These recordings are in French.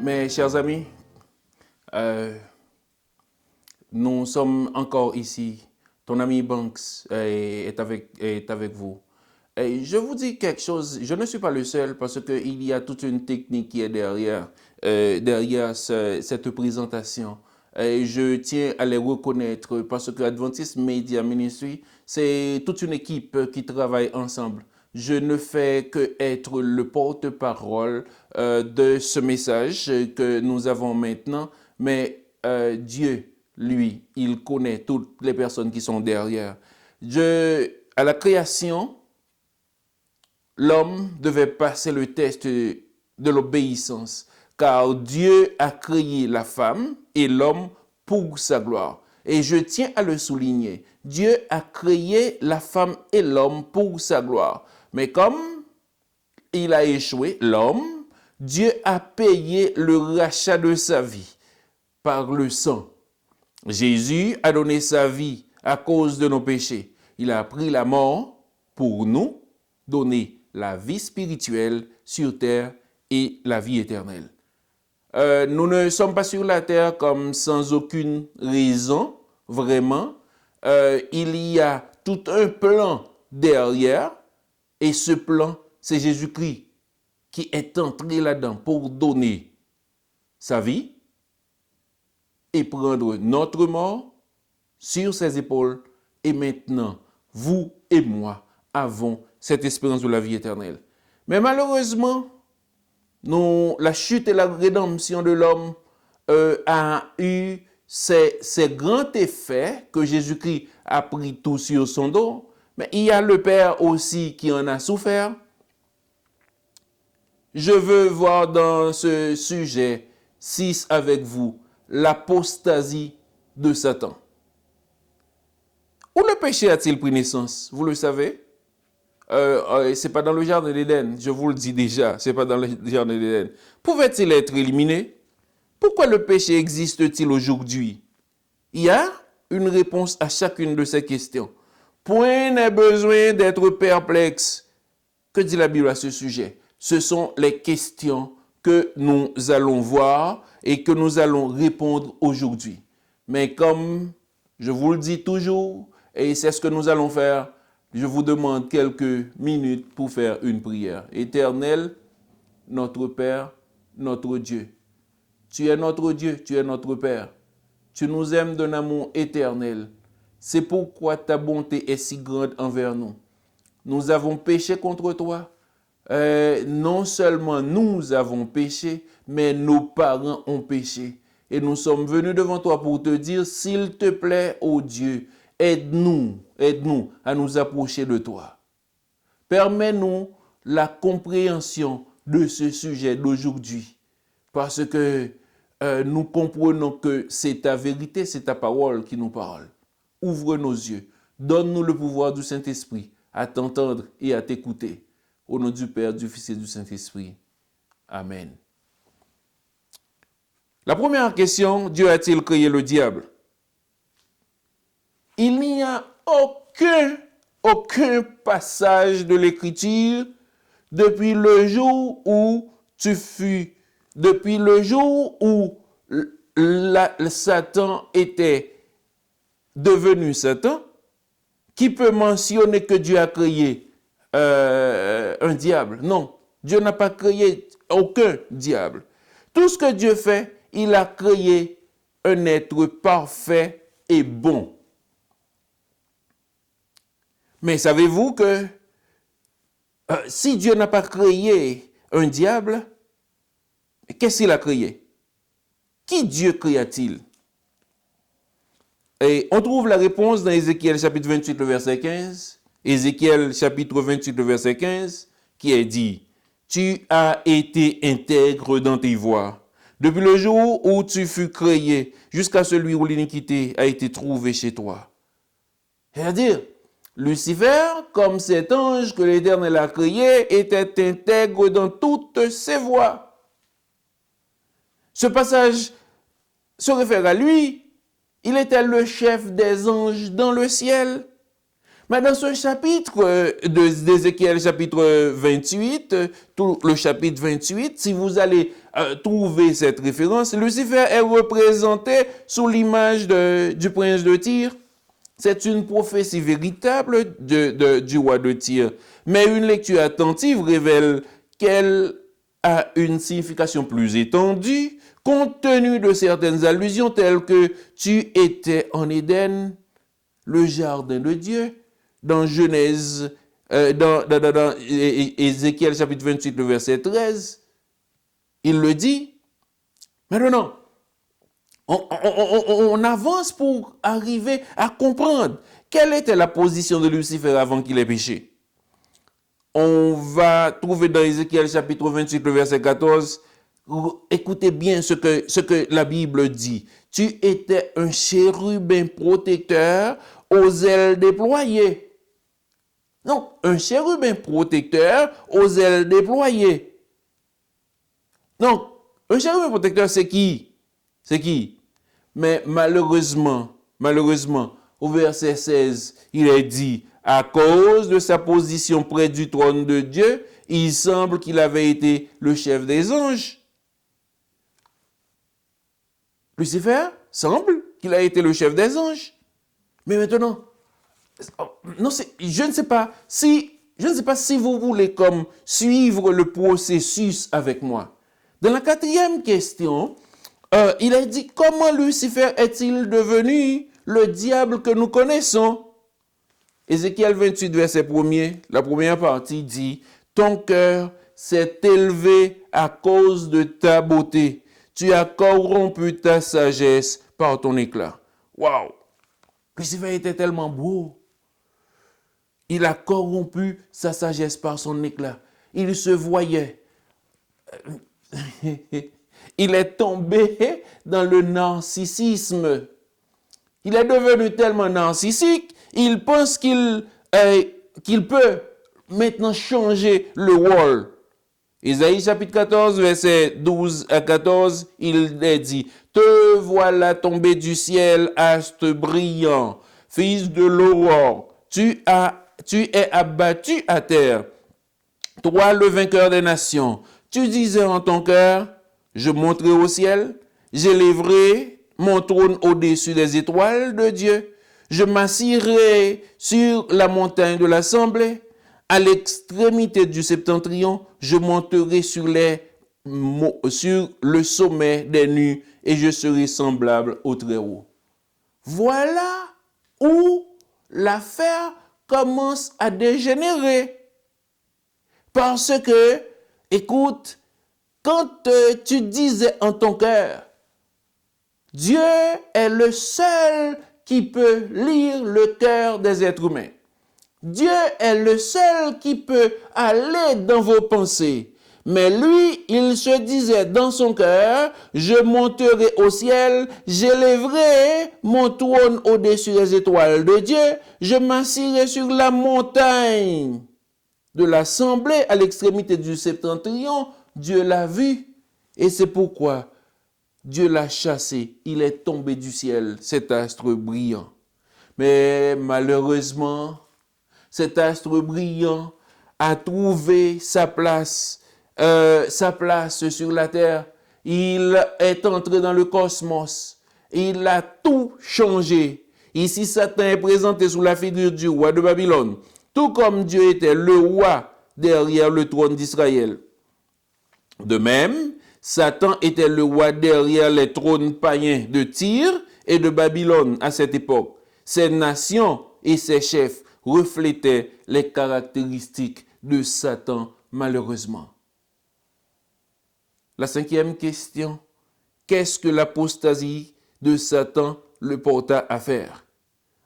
Mes chers amis, nous sommes encore ici. Ton ami Banks est avec vous. Et je vous dis quelque chose, je ne suis pas le seul parce qu'il y a toute une technique qui est derrière cette présentation. Et je tiens à les reconnaître parce que Adventist Media Ministry, c'est toute une équipe qui travaille ensemble. Je ne fais que être le porte-parole de ce message que nous avons maintenant, mais Dieu, lui, il connaît toutes les personnes qui sont derrière. À la création, l'homme devait passer le test de l'obéissance, car Dieu a créé la femme et l'homme pour sa gloire. Et je tiens à le souligner, Dieu a créé la femme et l'homme pour sa gloire. Mais comme il a échoué, l'homme, Dieu a payé le rachat de sa vie par le sang. Jésus a donné sa vie à cause de nos péchés. Il a pris la mort pour nous donner la vie spirituelle sur terre et la vie éternelle. Nous ne sommes pas sur la terre comme sans aucune raison, vraiment. Il y a tout un plan derrière et ce plan, c'est Jésus-Christ qui est entré là-dedans pour donner sa vie et prendre notre mort sur ses épaules. Et maintenant, vous et moi avons cette espérance de la vie éternelle. Mais malheureusement, la chute et la rédemption de l'homme a eu ces grands effets que Jésus-Christ a pris tout sur son dos. Mais il y a le Père aussi qui en a souffert. Je veux voir dans ce sujet 6 avec vous l'apostasie de Satan. Où le péché a-t-il pris naissance? Vous le savez? C'est pas dans le jardin d'Éden, je vous le dis déjà, c'est pas dans le jardin d'Éden. Pouvait-il être éliminé? Pourquoi le péché existe-t-il aujourd'hui? Il y a une réponse à chacune de ces questions. Point n'est besoin d'être perplexe. Que dit la Bible à ce sujet? Ce sont les questions que nous allons voir et que nous allons répondre aujourd'hui. Mais comme je vous le dis toujours, et c'est ce que nous allons faire, je vous demande quelques minutes pour faire une prière. Éternel, notre Père, notre Dieu. Tu es notre Dieu, tu es notre Père. Tu nous aimes d'un amour éternel. C'est pourquoi ta bonté est si grande envers nous. Nous avons péché contre toi. Non seulement nous avons péché, mais nos parents ont péché. Et nous sommes venus devant toi pour te dire, s'il te plaît, ô Dieu, aide-nous à nous approcher de toi. Permets-nous la compréhension de ce sujet d'aujourd'hui, parce que nous comprenons que c'est ta vérité, c'est ta parole qui nous parle. Ouvre nos yeux, donne-nous le pouvoir du Saint-Esprit à t'entendre et à t'écouter. Au nom du Père, du Fils et du Saint-Esprit. Amen. La première question, Dieu a-t-il créé le diable? Il n'y a aucun passage de l'Écriture depuis le jour où Satan était devenu Satan, qui peut mentionner que Dieu a créé un diable. Non, Dieu n'a pas créé aucun diable. Tout ce que Dieu fait, il a créé un être parfait et bon. Mais savez-vous que si Dieu n'a pas créé un diable, qu'est-ce qu'il a créé? Qui Dieu créa-t-il? Et on trouve la réponse dans Ézéchiel chapitre 28, le verset 15. Ézéchiel chapitre 28, le verset 15, qui est dit, « Tu as été intègre dans tes voies, depuis le jour où tu fus créé, jusqu'à celui où l'iniquité a été trouvée chez toi. » C'est-à-dire, Lucifer, comme cet ange que l'Éternel a créé, était intègre dans toutes ses voies. Ce passage se réfère à lui. Il était le chef des anges dans le ciel. Mais dans ce chapitre d'Ézéchiel, chapitre 28, tout le chapitre 28, si vous allez trouver cette référence. Lucifer est représenté sous l'image du prince de Tyr. C'est une prophétie véritable du roi de Tyr. Mais une lecture attentive révèle qu'elle a une signification plus étendue, compte tenu de certaines allusions telles que tu étais en Éden, le jardin de Dieu, dans Genèse, dans Ézéchiel chapitre 28, le verset 13. Il le dit. Maintenant, on avance pour arriver à comprendre quelle était la position de Lucifer avant qu'il ait péché. On va trouver dans Ézéchiel chapitre 28, le verset 14, écoutez bien ce que la Bible dit. Tu étais un chérubin protecteur aux ailes déployées. Non, un chérubin protecteur aux ailes déployées. Donc, un chérubin protecteur, c'est qui? C'est qui? Mais malheureusement, au verset 16, il est dit, à cause de sa position près du trône de Dieu, il semble qu'il avait été le chef des anges. Lucifer semble qu'il a été le chef des anges. Mais maintenant, non, je ne sais pas si vous voulez comme suivre le processus avec moi. Dans la 4e question, il est dit, comment Lucifer est-il devenu le diable que nous connaissons? Ézéchiel 28, verset 1er, la première partie dit, ton cœur s'est élevé à cause de ta beauté. Tu as corrompu ta sagesse par ton éclat. Waouh! Lucifer était tellement beau. Il a corrompu sa sagesse par son éclat. Il se voyait. Il est tombé dans le narcissisme. Il est devenu tellement narcissique, il pense qu'il peut maintenant changer le rôle. Isaïe chapitre 14, verset 12 à 14, il est dit, « Te voilà tombé du ciel, astre brillant, fils de l'aurore, tu es abattu à terre, toi le vainqueur des nations. Tu disais en ton cœur, je monterai au ciel, j'élèverai mon trône au-dessus des étoiles de Dieu, je m'assirai sur la montagne de l'assemblée, à l'extrémité du septentrion, je monterai sur le sommet des nues et je serai semblable au Très-Haut. » Voilà où l'affaire commence à dégénérer. Parce que, écoute, quand tu disais en ton cœur, Dieu est le seul qui peut lire le cœur des êtres humains. Dieu est le seul qui peut aller dans vos pensées. Mais lui, il se disait dans son cœur, je monterai au ciel, j'élèverai mon trône au-dessus des étoiles de Dieu, je m'assirai sur la montagne de l'assemblée à l'extrémité du septentrion. Dieu l'a vu et c'est pourquoi Dieu l'a chassé. Il est tombé du ciel, cet astre brillant. Mais malheureusement, cet astre brillant a trouvé sa place sur la terre. Il est entré dans le cosmos. Il a tout changé. Ici, Satan est présenté sous la figure du roi de Babylone, tout comme Dieu était le roi derrière le trône d'Israël. De même, Satan était le roi derrière les trônes païens de Tyr et de Babylone à cette époque. Ces nations et ses chefs reflétaient les caractéristiques de Satan, malheureusement. La 5e question, qu'est-ce que l'apostasie de Satan le porta à faire?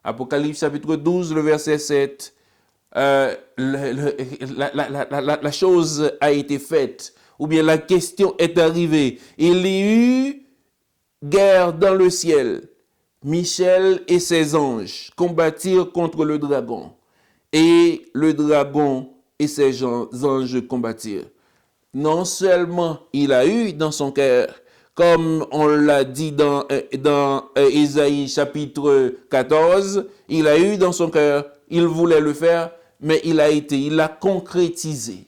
Apocalypse chapitre 12, le verset 7, la chose a été faite, ou bien la question est arrivée. Il y eut guerre dans le ciel. Michel et ses anges combattirent contre le dragon, et le dragon et ses anges combattirent. Non seulement il a eu dans son cœur, comme on l'a dit dans Ésaïe chapitre 14, il a eu dans son cœur, il voulait le faire, mais il l'a concrétisé.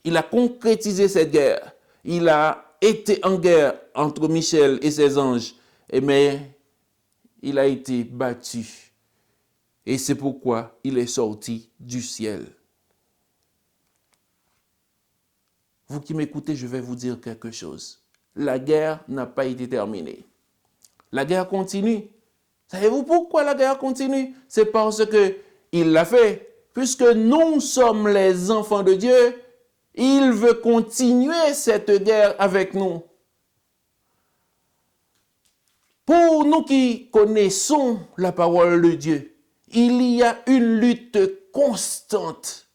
Il a concrétisé cette guerre. Il a été en guerre entre Michel et ses anges, mais il a été battu. Et c'est pourquoi il est sorti du ciel. Vous qui m'écoutez, je vais vous dire quelque chose. La guerre n'a pas été terminée. La guerre continue. Savez-vous pourquoi la guerre continue? C'est parce que il l'a fait. Puisque nous sommes les enfants de Dieu, il veut continuer cette guerre avec nous. Pour nous qui connaissons la parole de Dieu, il y a une lutte constante,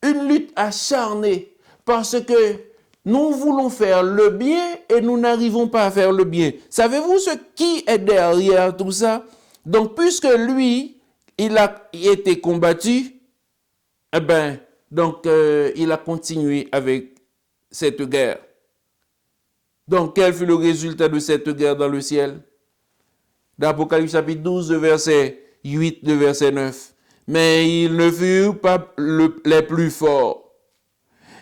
une lutte acharnée, parce que nous voulons faire le bien et nous n'arrivons pas à faire le bien. Savez-vous ce qui est derrière tout ça? Donc, puisque lui, il a été combattu, eh bien, donc, il a continué avec cette guerre. Donc, quel fut le résultat de cette guerre dans le ciel? D'Apocalypse chapitre 12, verset 8, le verset 9. Mais ils ne furent pas les plus forts.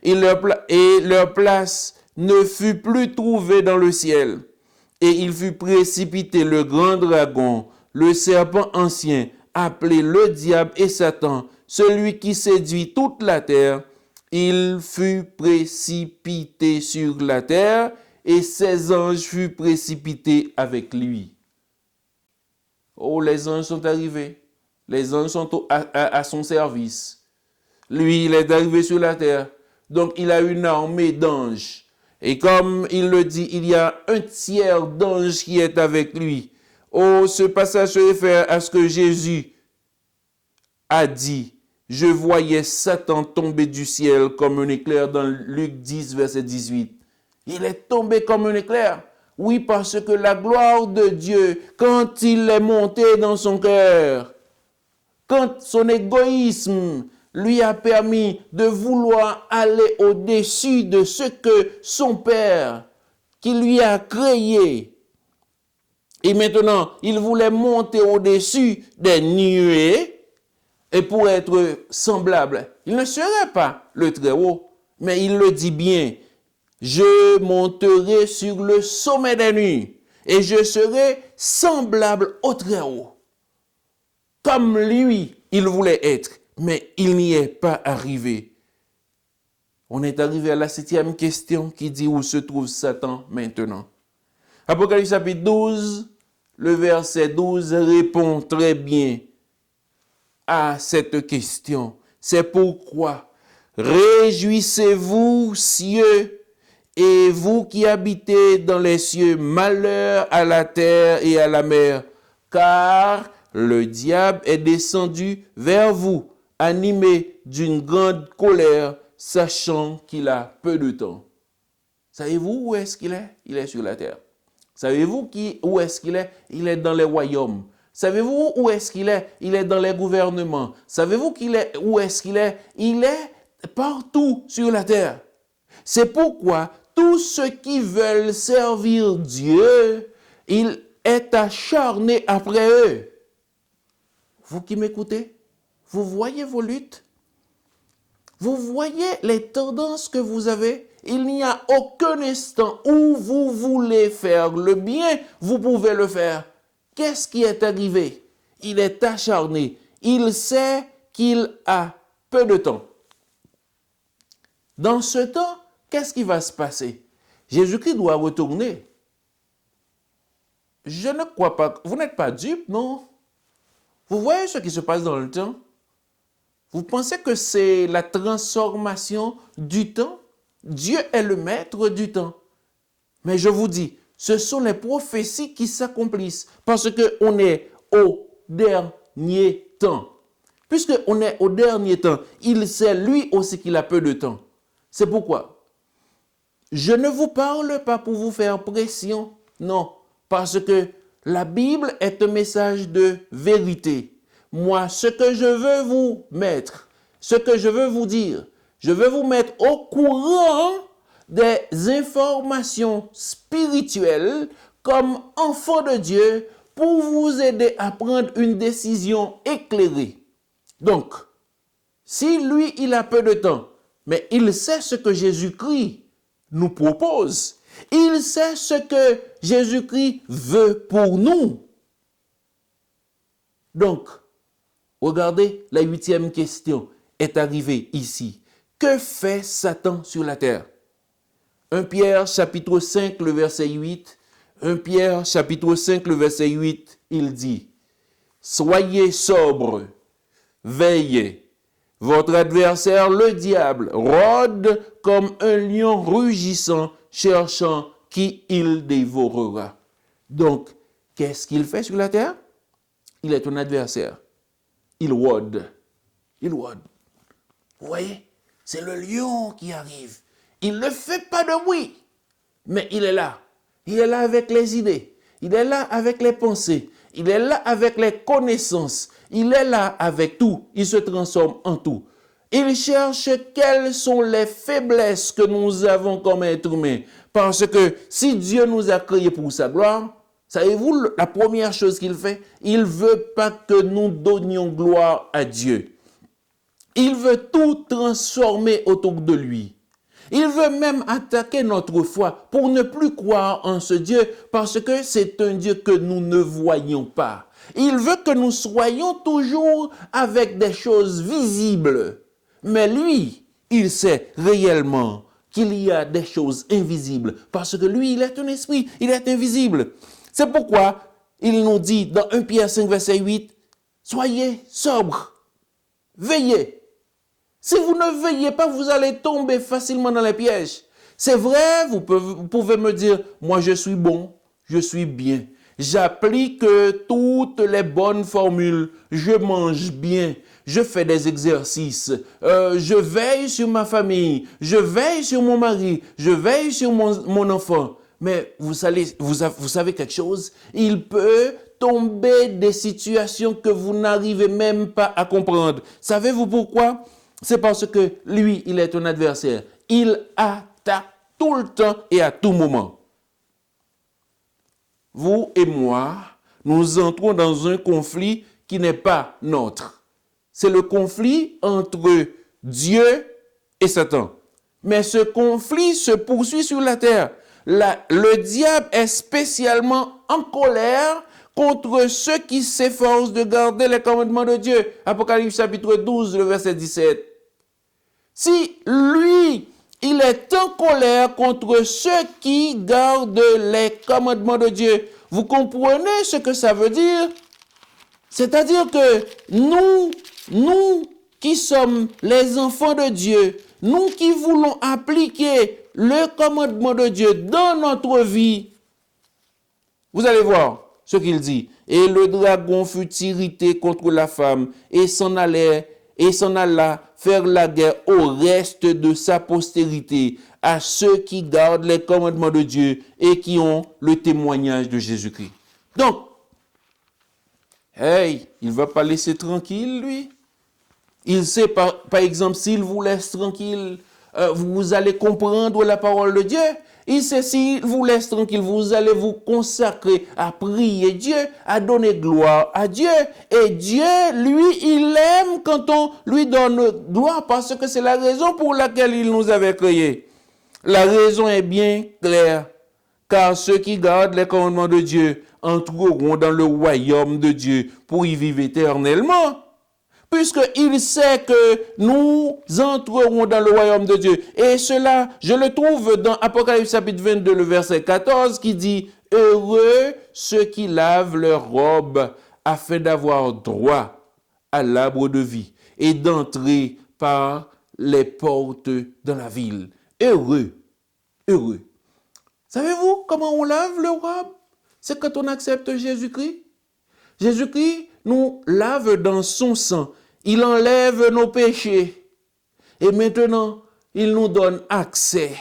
Et leur place ne fut plus trouvée dans le ciel. Et il fut précipité le grand dragon, le serpent ancien, appelé le diable et Satan, celui qui séduit toute la terre. Il fut précipité sur la terre et ses anges furent précipités avec lui. Oh, les anges sont arrivés. Les anges sont à son service. Lui, il est arrivé sur la terre. Donc, il a une armée d'anges. Et comme il le dit, il y a un tiers d'anges qui est avec lui. Oh, ce passage se réfère à ce que Jésus a dit. Je voyais Satan tomber du ciel comme un éclair dans Luc 10, verset 18. Il est tombé comme un éclair. Oui, parce que la gloire de Dieu, quand il est monté dans son cœur, quand son égoïsme lui a permis de vouloir aller au-dessus de ce que son Père, qui lui a créé, et maintenant, il voulait monter au-dessus des nuées, et pour être semblable, il ne serait pas le Très-Haut, mais il le dit bien, je monterai sur le sommet des nuées, et je serai semblable au Très-Haut. Comme lui, il voulait être, mais il n'y est pas arrivé. On est arrivé à la 7e question qui dit où se trouve Satan maintenant. Apocalypse chapitre 12, le verset 12 répond très bien à cette question. C'est pourquoi réjouissez-vous, cieux, et vous qui habitez dans les cieux, malheur à la terre et à la mer, car le diable est descendu vers vous, animé d'une grande colère, sachant qu'il a peu de temps. Savez-vous où est-ce qu'il est? Il est sur la terre. Savez-vous où est-ce qu'il est? Il est dans les royaumes. Savez-vous où est-ce qu'il est? Il est dans les gouvernements. Savez-vous où est-ce qu'il est? Il est partout sur la terre. C'est pourquoi tous ceux qui veulent servir Dieu, il est acharné après eux. Vous qui m'écoutez, vous voyez vos luttes? Vous voyez les tendances que vous avez? Il n'y a aucun instant où vous voulez faire le bien, vous pouvez le faire. Qu'est-ce qui est arrivé? Il est acharné. Il sait qu'il a peu de temps. Dans ce temps, qu'est-ce qui va se passer? Jésus-Christ doit retourner. Je ne crois pas. Vous n'êtes pas dupe, non? Vous voyez ce qui se passe dans le temps? Vous pensez que c'est la transformation du temps? Dieu est le maître du temps. Mais je vous dis, ce sont les prophéties qui s'accomplissent parce qu'on est au dernier temps. Puisqu'on est au dernier temps, il sait lui aussi qu'il a peu de temps. C'est pourquoi je ne vous parle pas pour vous faire pression, non, parce que la Bible est un message de vérité. Moi, ce que je veux vous mettre, ce que je veux vous dire, je veux vous mettre au courant des informations spirituelles comme enfant de Dieu pour vous aider à prendre une décision éclairée. Donc, si lui, il a peu de temps, mais il sait ce que Jésus-Christ nous propose. Il sait ce que Jésus-Christ veut pour nous. Donc, regardez, la 8e question est arrivée ici. Que fait Satan sur la terre? 1 Pierre chapitre 5, le verset 8. 1 Pierre chapitre 5, le verset 8, il dit, « Soyez sobres, veillez. Votre adversaire, le diable, rôde comme un lion rugissant, cherchant qui il dévorera. » Donc, qu'est-ce qu'il fait sur la terre? Il est un adversaire. Il rôde. Il rôde. Vous voyez? C'est le lion qui arrive. Il ne fait pas de bruit, mais il est là. Il est là avec les idées. Il est là avec les pensées. Il est là avec les connaissances. Il est là avec tout. Il se transforme en tout. Il cherche quelles sont les faiblesses que nous avons comme êtres humains. Parce que si Dieu nous a créés pour sa gloire, savez-vous la première chose qu'il fait? Il ne veut pas que nous donnions gloire à Dieu. Il veut tout transformer autour de lui. Il veut même attaquer notre foi pour ne plus croire en ce Dieu parce que c'est un Dieu que nous ne voyons pas. Il veut que nous soyons toujours avec des choses visibles. Mais lui, il sait réellement qu'il y a des choses invisibles parce que lui, il est un esprit, il est invisible. C'est pourquoi il nous dit dans 1 Pierre 5, verset 8, « Soyez sobres, veillez. » Si vous ne veillez pas, vous allez tomber facilement dans les pièges. C'est vrai, vous pouvez me dire, moi je suis bon, je suis bien. J'applique toutes les bonnes formules, je mange bien, je fais des exercices, je veille sur ma famille, je veille sur mon mari, je veille sur mon enfant. Mais vous savez quelque chose? Il peut tomber des situations que vous n'arrivez même pas à comprendre. Savez-vous pourquoi? C'est parce que lui, il est un adversaire. Il attaque tout le temps et à tout moment. Vous et moi, nous entrons dans un conflit qui n'est pas nôtre. C'est le conflit entre Dieu et Satan. Mais ce conflit se poursuit sur la terre. Le diable est spécialement en colère contre ceux qui s'efforcent de garder les commandements de Dieu. Apocalypse chapitre 12, le verset 17. Si lui, il est en colère contre ceux qui gardent les commandements de Dieu, vous comprenez ce que ça veut dire? C'est-à-dire que nous qui sommes les enfants de Dieu, nous qui voulons appliquer le commandement de Dieu dans notre vie, vous allez voir ce qu'il dit. Et le dragon fut irrité contre la femme et s'en alla faire la guerre au reste de sa postérité, à ceux qui gardent les commandements de Dieu et qui ont le témoignage de Jésus-Christ. Donc, il ne va pas laisser tranquille, lui. Il sait, par exemple, s'il vous laisse tranquille, vous allez comprendre la parole de Dieu. Il sait, s'il vous laisse tranquille, vous allez vous consacrer à prier Dieu, à donner gloire à Dieu. Et Dieu, lui, il aime quand on lui donne gloire parce que c'est la raison pour laquelle il nous avait créés. La raison est bien claire, car ceux qui gardent les commandements de Dieu entreront dans le royaume de Dieu pour y vivre éternellement. Puisqu'il sait que nous entrerons dans le royaume de Dieu. Et cela, je le trouve dans Apocalypse chapitre 22, le verset 14, qui dit « Heureux ceux qui lavent leurs robes afin d'avoir droit à l'arbre de vie et d'entrer par les portes dans la ville. » Heureux, heureux. Savez-vous comment on lave le robe? C'est quand on accepte Jésus-Christ. Jésus-Christ nous lave dans son sang. Il enlève nos péchés. Et maintenant, il nous donne accès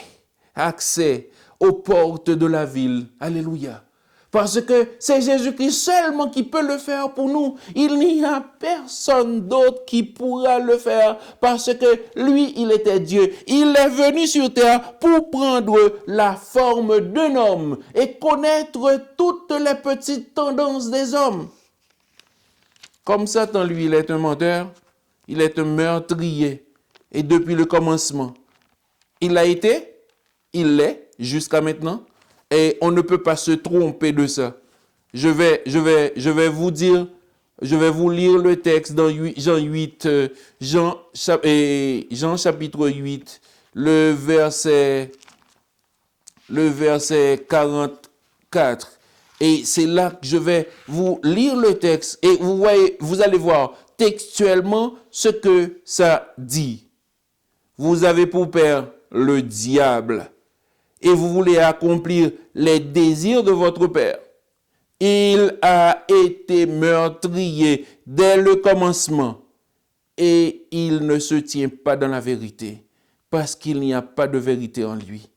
aux portes de la ville. Alléluia. Parce que c'est Jésus-Christ seulement qui peut le faire pour nous. Il n'y a personne d'autre qui pourra le faire parce que lui, il était Dieu. Il est venu sur terre pour prendre la forme d'un homme et connaître toutes les petites tendances des hommes. Comme Satan, lui, il est un menteur, il est un meurtrier. Et depuis le commencement, il a été, il l'est jusqu'à maintenant. Et on ne peut pas se tromper de ça. Je vais vous dire, je vais vous lire le texte dans Jean 8, Jean chapitre 8, le verset 44. Et c'est là que je vais vous lire le texte. Et vous allez voir textuellement ce que ça dit. Vous avez pour père le diable et vous voulez accomplir les désirs de votre père. Il a été meurtrier dès le commencement et il ne se tient pas dans la vérité parce qu'il n'y a pas de vérité en lui.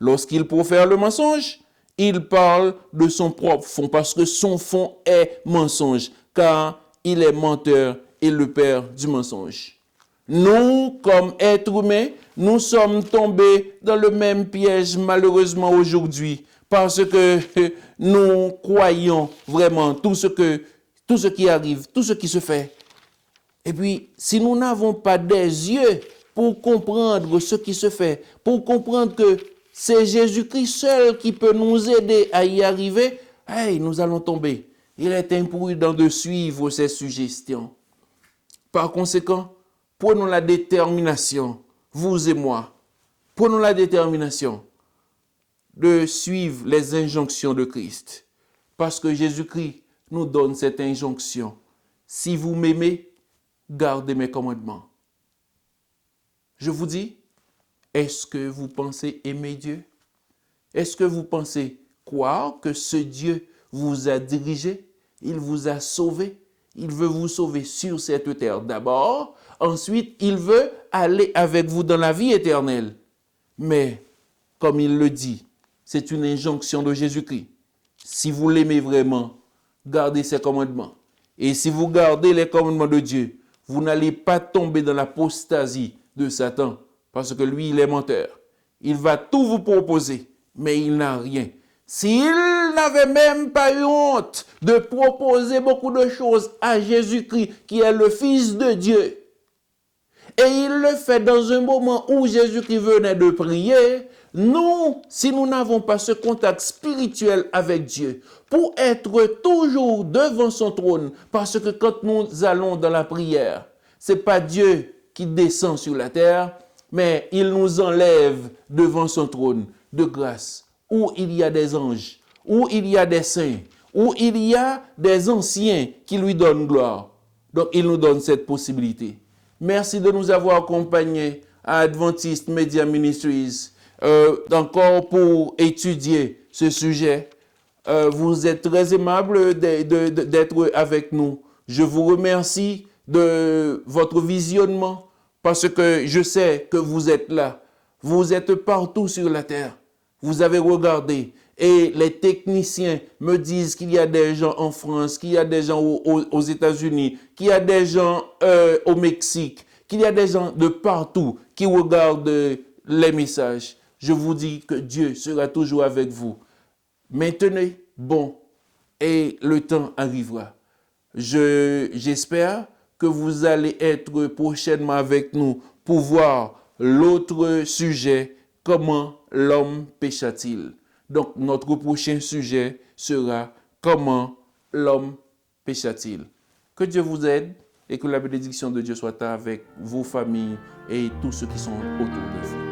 Lorsqu'il profère le mensonge, il parle de son propre fond parce que son fond est mensonge car il est menteur et le père du mensonge. Nous, comme êtres humains, nous sommes tombés dans le même piège malheureusement aujourd'hui parce que nous croyons vraiment tout ce qui arrive, tout ce qui se fait. Et puis, si nous n'avons pas des yeux pour comprendre ce qui se fait, pour comprendre que c'est Jésus-Christ seul qui peut nous aider à y arriver, nous allons tomber. Il est imprudent de suivre ces suggestions. Par conséquent, prenons la détermination, vous et moi, prenons la détermination de suivre les injonctions de Christ. Parce que Jésus-Christ nous donne cette injonction. Si vous m'aimez, gardez mes commandements. Je vous dis, est-ce que vous pensez aimer Dieu? Est-ce que vous pensez croire que ce Dieu vous a dirigé? Il vous a sauvé? Il veut vous sauver sur cette terre d'abord. Ensuite, il veut aller avec vous dans la vie éternelle. Mais, comme il le dit, c'est une injonction de Jésus-Christ. Si vous l'aimez vraiment, gardez ses commandements. Et si vous gardez les commandements de Dieu, vous n'allez pas tomber dans l'apostasie de Satan, parce que lui, il est menteur. Il va tout vous proposer, mais il n'a rien. S'il n'avait même pas eu honte de proposer beaucoup de choses à Jésus-Christ, qui est le Fils de Dieu, et il le fait dans un moment où Jésus-Christ venait de prier, nous, si nous n'avons pas ce contact spirituel avec Dieu, pour être toujours devant son trône, parce que quand nous allons dans la prière, c'est pas Dieu qui descend sur la terre, mais il nous enlève devant son trône de grâce, où il y a des anges, où il y a des saints, où il y a des anciens qui lui donnent gloire. Donc, il nous donne cette possibilité. Merci de nous avoir accompagnés à Adventist Media Ministries, encore pour étudier ce sujet. Vous êtes très aimable d'être avec nous. Je vous remercie de votre visionnement parce que je sais que vous êtes là. Vous êtes partout sur la terre. Vous avez regardé. Et les techniciens me disent qu'il y a des gens en France, qu'il y a des gens aux États-Unis, qu'il y a des gens au Mexique, qu'il y a des gens de partout qui regardent les messages. Je vous dis que Dieu sera toujours avec vous. Maintenez bon et le temps arrivera. J'espère que vous allez être prochainement avec nous pour voir l'autre sujet, comment l'homme pécha-t-il. Donc, notre prochain sujet sera comment l'homme pécha-t-il. Que Dieu vous aide et que la bénédiction de Dieu soit avec vos familles et tous ceux qui sont autour de vous.